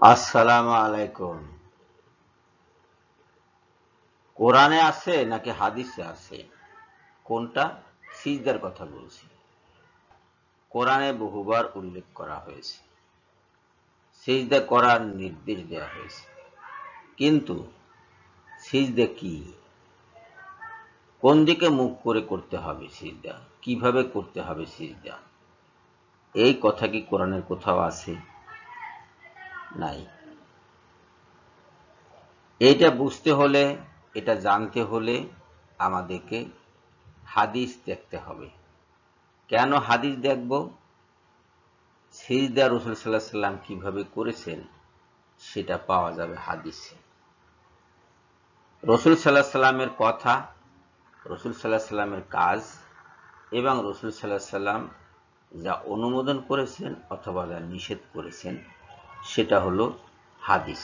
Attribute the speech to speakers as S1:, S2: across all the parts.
S1: আসসালামু আলাইকুম। কোরআনে আছে নাকি হাদিসে আছে? কোনটা? সিজদার কথা বলছি। কোরআনে বহুবার উল্লেখ করা হয়েছে, সিজদা করার নির্দেশ দেওয়া হয়েছে। কিন্তু সিজদা কি? কোন দিকে মুখ করে করতে হবে সিজদা? কিভাবে করতে হবে সিজদা? এই কথা কি কোরআনের কোথাও আছে? নাই। এটা বুঝতে হলে, এটা জানতে হলে আমাদেরকে হাদিস দেখতে হবে। কেন হাদিস দেখব? সিজদা রাসূল সাল্লাল্লাহু আলাইহি ওয়াসাল্লাম কিভাবে করেছেন সেটা পাওয়া যাবে হাদিসে। রাসূল সাল্লাল্লাহু আলাইহি ওয়াসাল্লামের কথা, রাসূল সাল্লাল্লাহু আলাইহি ওয়াসাল্লামের কাজ এবং রাসূল সাল্লাল্লাহু আলাইহি ওয়াসাল্লাম যা অনুমোদন করেছেন অথবা যা নিষেধ করেছেন সেটা হলো হাদিস।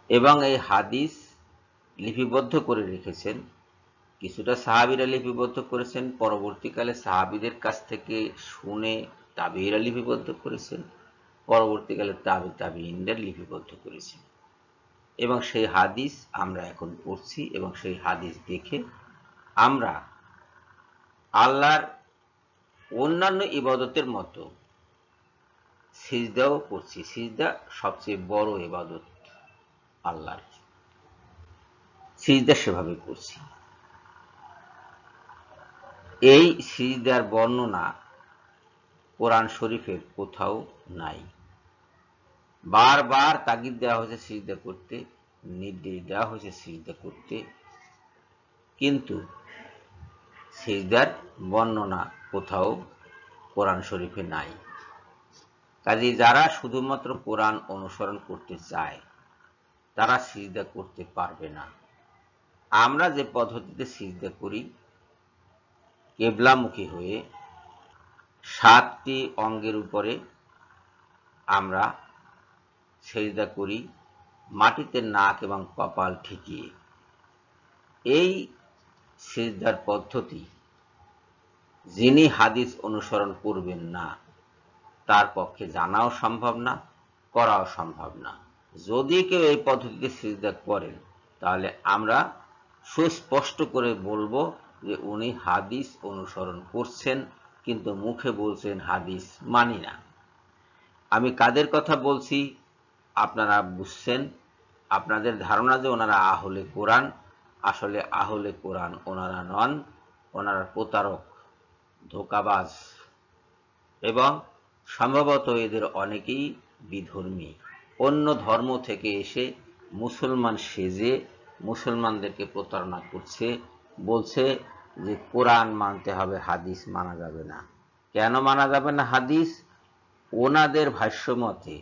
S1: এবং এই হাদিস লিপিবদ্ধ করে রেখেছেন, কিছুটা সাহাবীরা লিপিবদ্ধ করেছেন, পরবর্তীকালে সাহাবীদের কাছ থেকে শুনে তাবেঈরা লিপিবদ্ধ করেছেন, পরবর্তীকালে তাবেঈনরা লিপিবদ্ধ করেছেন। এবং সেই হাদিস আমরা এখন পড়ছি এবং সেই হাদিস দেখে আমরা আল্লাহর অন্যান্য ইবাদতের মতো সিজদাও করছি। সিজদা সবচেয়ে বড় ইবাদত আল্লাহর, সিজদা সেভাবে করছি। এই সিজদার বর্ণনা কোরআন শরীফের কোথাও নাই। বারবার তাগিদ দেওয়া হয়েছে সিজদা করতে, নির্দেশ দেওয়া হয়েছে সিজদা করতে, কিন্তু সিজদার বর্ণনা কোথাও কোরআন শরীফে নাই। কাজেই যারা শুধুমাত্র কোরআন অনুসরণ করতে চায় তারা সিজদা করতে পারবে না। আমরা যে পদ্ধতিতে সিজদা করি, কিবলামুখী হয়ে 7টি অঙ্গের উপরে আমরা সিজদা করি, মাটিতে নাক এবং কপাল ঠেকিয়ে। এই সিজদার পদ্ধতি যিনি হাদিস অনুসরণ করবেন না তার পক্ষে জানাও সম্ভব না, করাও সম্ভব না। যদি কেউ এই পদ্ধতিতে সিজদা করেন তাহলে আমরা সুস্পষ্ট করে বলবো যে উনি হাদিস অনুসরণ করছেন, কিন্তু মুখে বলছেন হাদিস মানি না। আমি কাদের কথা বলছি আপনারা বুঝছেন। আপনাদের ধারণা যে ওনারা আহলে কোরআন, আসলে আহলে কোরআন ওনারা নন, ওনারা প্রতারক, ধোঁকাবাজ এবং সম্ভবত এদের অনেকেই বিধর্মী। অন্য ধর্ম থেকে এসে মুসলমান সেজে মুসলমানদেরকে প্রতারণা করছে, বলছে যে কোরআন মানতে হবে, হাদিস মানা যাবে না। কেন মানা যাবে না হাদিস? ওনাদের ভাষ্যমতে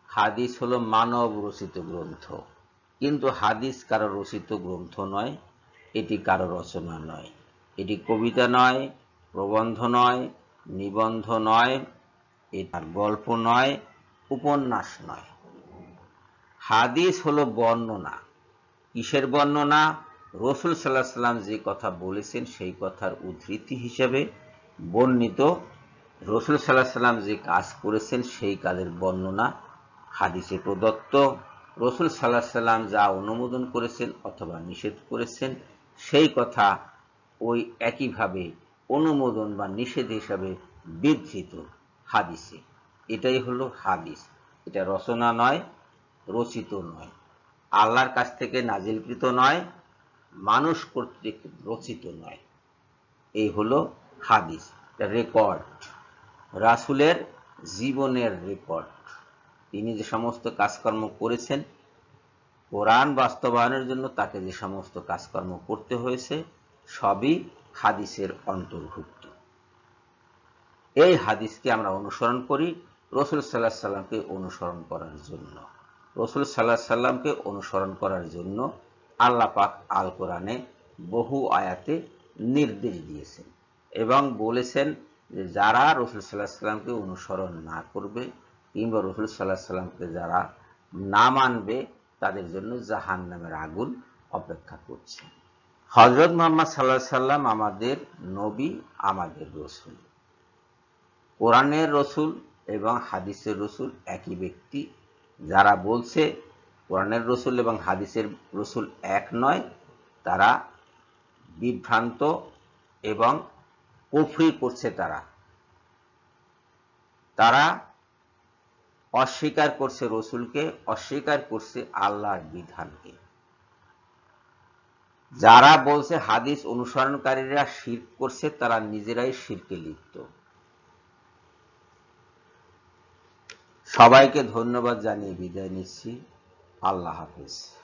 S1: হাদিস হলো মানব রচিত গ্রন্থ, কিন্তু হাদিস কারো রচিত গ্রন্থ নয়, এটি কারো রচনা নয়, এটি কবিতা নয়, প্রবন্ধ নয়, নিবন্ধ নয়, এটার গল্প নয়, উপন্যাস নয়। হাদিস হলো বর্ণনা। কিসের বর্ণনা? রাসূল সাল্লাল্লাহু আলাইহি ওয়াসাল্লাম যে কথা বলেছেন সেই কথার উদ্ধৃতি হিসেবে বর্ণিত, রাসূল সাল্লাল্লাহু আলাইহি ওয়াসাল্লাম যে কাজ করেছেন সেই কাজের বর্ণনা হাদিসে প্রদত্ত। রাসূল সাল্লাল্লাহু আলাইহি ওয়াসাল্লাম যা অনুমোদন করেছেন অথবা নিষেধ করেছেন সেই কথা ওই একইভাবে অনুমোদন বা নিষেধ হিসাবে বিধৃত হাদিসে। এটাই হলো হাদিস। এটা রচনা নয়, রচিত নয়, আল্লাহর কাছ থেকে নাজিলকৃত নয়, মানুষ কর্তৃক রচিত নয়। এই হলো হাদিস, রেকর্ড, রাসূলের জীবনের রেকর্ড। তিনি যে সমস্ত কাজকর্ম করেছেন, কোরআন বাস্তবায়নের জন্য তাকে যে সমস্ত কাজকর্ম করতে হয়েছে সবই হাদিসের অন্তর্ভুক্ত। এই হাদিসকে আমরা অনুসরণ করি রাসূল সাল্লাল্লাহু আলাইহি ওয়াসাল্লামকে অনুসরণ করার জন্য। রাসূল সাল্লাল্লাহু আলাইহি ওয়াসাল্লামকে অনুসরণ করার জন্য আল্লাহ পাক আল কোরআনে বহু আয়াতে নির্দেশ দিয়েছেন এবং বলেছেন যে যারা রাসূল সাল্লাল্লাহু আলাইহি ওয়াসাল্লামকে অনুসরণ না করবে কিংবা রাসূল সাল্লাল্লাহু আলাইহি ওয়াসাল্লামকে যারা না মানবে তাদের জন্য জাহান্নামের আগুন অপেক্ষা করছে। হযরত মুহাম্মদ সাল্লাল্লাহু আলাইহি ওয়াসাল্লাম আমাদের নবী, আমাদের রাসূল। কোরআনের রাসূল এবং হাদিসের রাসূল একই ব্যক্তি, যারা বলছে কোরআনের রসুল এবং হাদিসের রসুল এক নয়, তারা বিভ্রান্ত এবং কুফরি করছে। তারা অস্বীকার করছে রসুলকে, অস্বীকার করছে আল্লাহর বিধানকে। যারা বলছে হাদিস অনুসরণকারীরা শিরক করছে, তারা নিজেরাই শিরকে লিপ্ত। সবাইকে ধন্যবাদ জানিয়ে বিদায় নিচ্ছি। আল্লাহ হাফেজ।